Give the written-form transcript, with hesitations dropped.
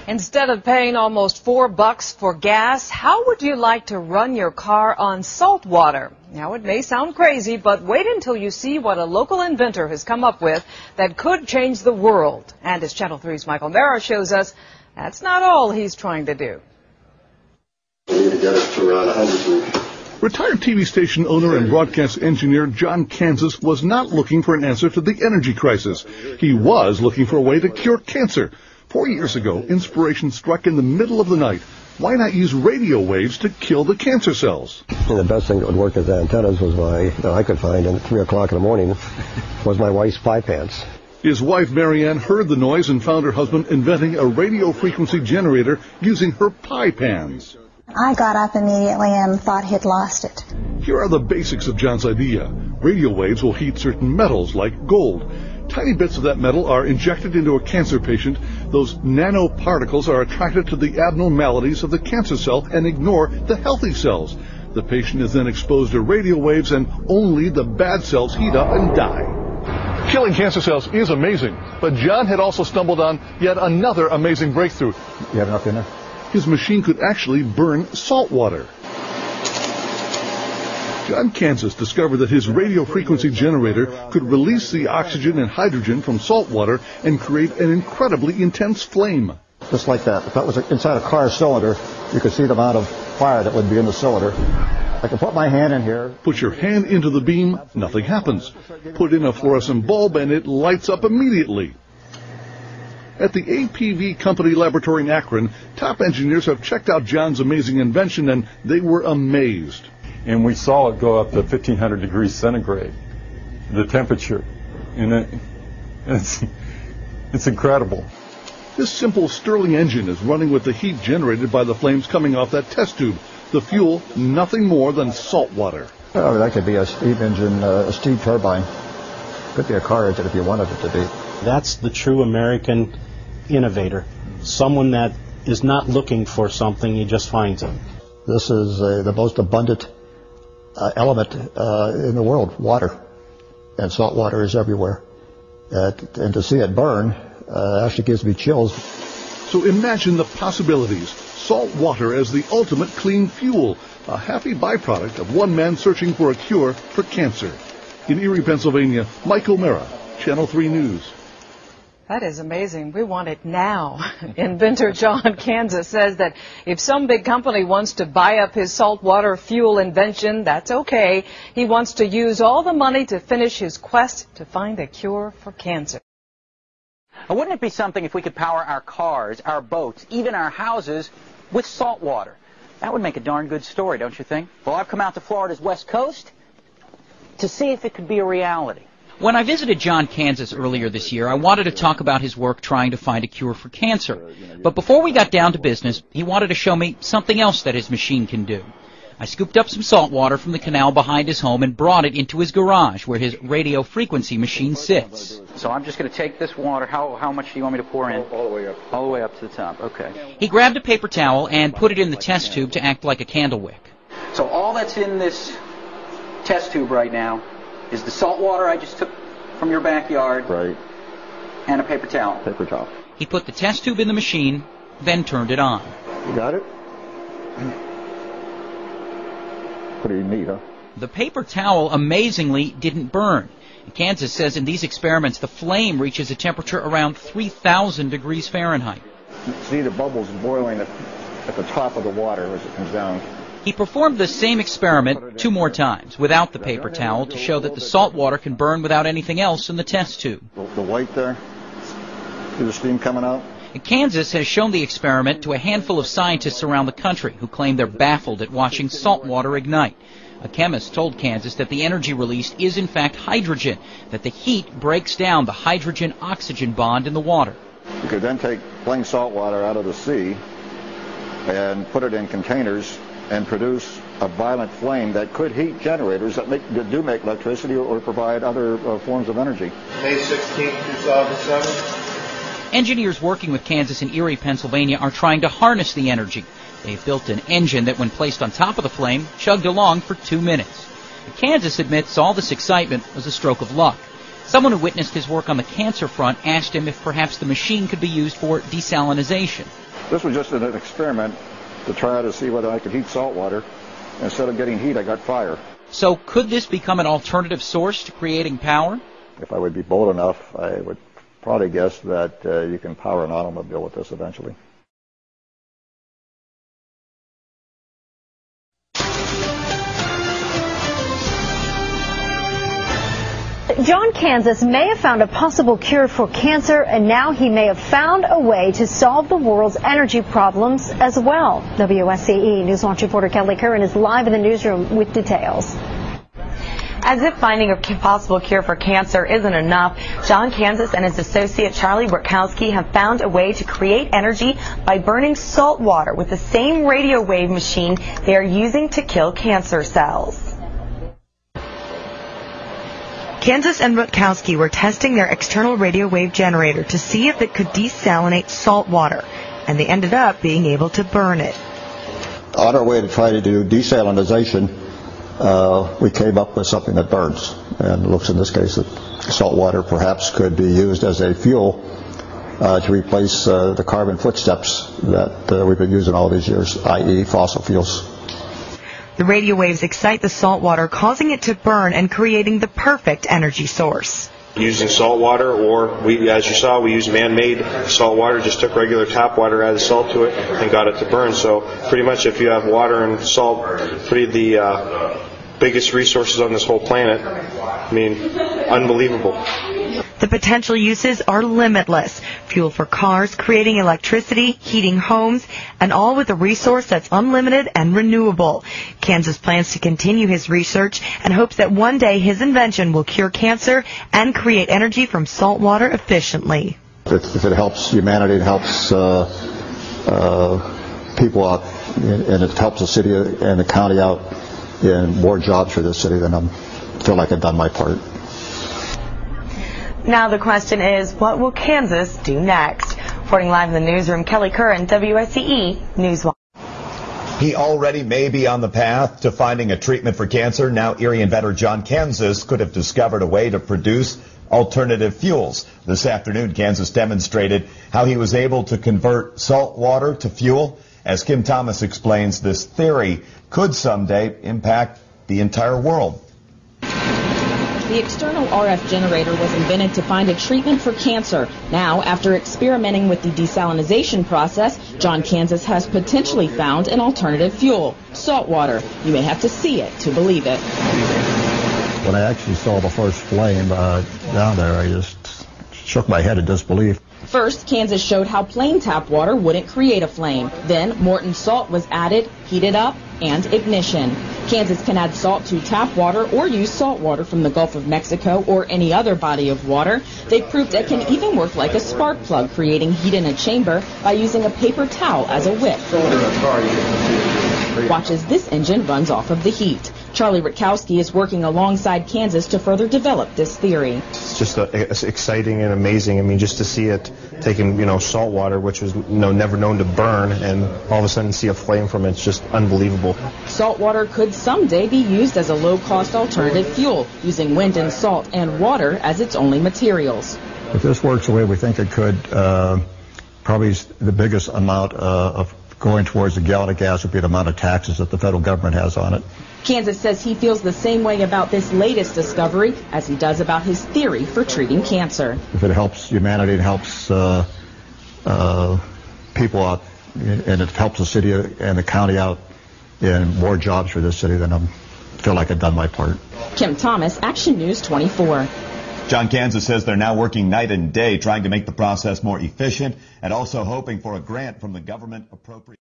Instead of paying almost $4 for gas, how would you like to run your car on salt water? Now, it may sound crazy, but wait until you see what a local inventor has come up with that could change the world. And as Channel 3's Michael Mara shows us, that's not all he's trying to do. We need to get it to around 100. Retired TV station owner and broadcast engineer John Kansas was not looking for an answer to the energy crisis. He was looking for a way to cure cancer. 4 years ago, inspiration struck in the middle of the night. Why not use radio waves to kill the cancer cells? The best thing that would work as antennas was I could find at 3 o'clock in the morning was my wife's pie pants. His wife Marianne heard the noise and found her husband inventing a radio frequency generator using her pie pans. I got up immediately and thought he'd lost it. Here are the basics of John's idea. Radio waves will heat certain metals like gold. Tiny bits of that metal are injected into a cancer patient. Those nanoparticles are attracted to the abnormalities of the cancer cell and ignore the healthy cells. The patient is then exposed to radio waves and only the bad cells heat up and die. Killing cancer cells is amazing, but John had also stumbled on yet another amazing breakthrough. You have enough in there? His machine could actually burn salt water. John Kansas discovered that his radio frequency generator could release the oxygen and hydrogen from salt water and create an incredibly intense flame. Just like that. If that was inside a car cylinder, you could see the amount of fire that would be in the cylinder. I can put my hand in here. Put your hand into the beam, nothing happens. Put in a fluorescent bulb and it lights up immediately. At the APV Company laboratory in Akron, top engineers have checked out John's amazing invention and they were amazed. And we saw it go up to 1,500 degrees centigrade, the temperature. And it's incredible. This simple Stirling engine is running with the heat generated by the flames coming off that test tube. The fuel, nothing more than salt water. Oh, that could be a steam engine, a steam turbine. Could be a car engine if you wanted it to be. That's the true American innovator. Someone that is not looking for something, he just finds it. This is the most abundant element in the world, water. And salt water is everywhere. And to see it burn actually gives me chills. So imagine the possibilities. Salt water as the ultimate clean fuel, a happy byproduct of one man searching for a cure for cancer. In Erie, Pennsylvania, Michael Mara, Channel 3 News. That is amazing. We want it now. Inventor John Kansas says that if some big company wants to buy up his saltwater fuel invention, that's okay. He wants to use all the money to finish his quest to find a cure for cancer. Now, wouldn't it be something if we could power our cars, our boats, even our houses with salt water? That would make a darn good story, don't you think? Well, I've come out to Florida's West Coast to see if it could be a reality. When I visited John Kansas earlier this year, I wanted to talk about his work trying to find a cure for cancer. But before we got down to business, he wanted to show me something else that his machine can do. I scooped up some salt water from the canal behind his home and brought it into his garage where his radio frequency machine sits. So I'm just going to take this water. How much do you want me to pour in? All the way up. All the way up to the top. Okay. He grabbed a paper towel and put it in the test tube to act like a candle wick. So all that's in this test tube right now is the salt water I just took from your backyard. Right. And a paper towel. Paper towel. He put the test tube in the machine, then turned it on. You got it? Pretty neat, huh? The paper towel amazingly didn't burn. Kansas says in these experiments the flame reaches a temperature around 3,000 degrees Fahrenheit. See the bubbles boiling at the top of the water as it comes down. He performed the same experiment 2 more times without the paper towel to show that the salt water can burn without anything else in the test tube. The white there, see the steam coming out? Kansas has shown the experiment to a handful of scientists around the country who claim they're baffled at watching salt water ignite. A chemist told Kansas that the energy released is in fact hydrogen, that the heat breaks down the hydrogen-oxygen bond in the water. You could then take plain salt water out of the sea and put it in containers and produce a violent flame that could heat generators that do make electricity or provide other forms of energy. May 16, 2007. Engineers working with Kansas in Erie, Pennsylvania are trying to harness the energy. They've built an engine that, when placed on top of the flame, chugged along for 2 minutes. Kansas admits all this excitement was a stroke of luck. Someone who witnessed his work on the cancer front asked him if perhaps the machine could be used for desalinization. This was just an experiment to try to see whether I could heat salt water. Instead of getting heat, I got fire. So could this become an alternative source to creating power? If I would be bold enough, I would probably guess that you can power an automobile with this eventually. John Kansas may have found a possible cure for cancer, and now he may have found a way to solve the world's energy problems as well. WSCE News Watch reporter Kelly Curran is live in the newsroom with details. As if finding a possible cure for cancer isn't enough, John Kansas and his associate Charlie Witkowski have found a way to create energy by burning salt water with the same radio wave machine they are using to kill cancer cells. Kansas and Witkowski were testing their external radio wave generator to see if it could desalinate salt water, and they ended up being able to burn it. On our way to try to do desalinization, we came up with something that burns. And it looks in this case that salt water perhaps could be used as a fuel to replace the carbon footsteps that we've been using all these years, i.e. fossil fuels. The radio waves excite the salt water, causing it to burn and creating the perfect energy source. Using salt water, or as you saw, we used man-made salt water, just took regular tap water, added salt to it, and got it to burn. So pretty much if you have water and salt, the biggest resources on this whole planet, I mean, unbelievable. The potential uses are limitless. Fuel for cars, creating electricity, heating homes, and all with a resource that's unlimited and renewable. Kansas plans to continue his research and hopes that one day his invention will cure cancer and create energy from salt water efficiently. If it helps humanity, it helps people out, and it helps the city and the county out in more jobs for this city, then I feel like I've done my part. Now the question is, what will Kansas do next? Reporting live in the newsroom, Kelly Curran, WSCE News Watch. He already may be on the path to finding a treatment for cancer. Now Erie inventor John Kansas could have discovered a way to produce alternative fuels. This afternoon, Kansas demonstrated how he was able to convert salt water to fuel. As Kim Thomas explains, this theory could someday impact the entire world. The external RF generator was invented to find a treatment for cancer. Now, after experimenting with the desalinization process, John Kansas has potentially found an alternative fuel, salt water. You may have to see it to believe it. When I actually saw the first flame down there, I just shook my head in disbelief. First, Kansas showed how plain tap water wouldn't create a flame. Then, Morton salt was added, heated up, and ignition. Kansas can add salt to tap water or use salt water from the Gulf of Mexico or any other body of water. They've proved it can even work like a spark plug, creating heat in a chamber by using a paper towel as a wick. Watch as this engine runs off of the heat. Charlie Witkowski is working alongside Kansas to further develop this theory. It's just it's exciting and amazing. I mean, just to see it taking, salt water, which was never known to burn, and all of a sudden see a flame from it. It's just unbelievable. Salt water could someday be used as a low-cost alternative fuel, using wind and salt and water as its only materials. If this works the way we think it could, probably the biggest amount of going towards a gallon of gas would be the amount of taxes that the federal government has on it. Kansas says he feels the same way about this latest discovery as he does about his theory for treating cancer. If it helps humanity, it helps people out, and it helps the city and the county out in more jobs for this city, then I feel like I've done my part. Kim Thomas, Action News 24. John Kansas says they're now working night and day trying to make the process more efficient and also hoping for a grant from the government appropriate.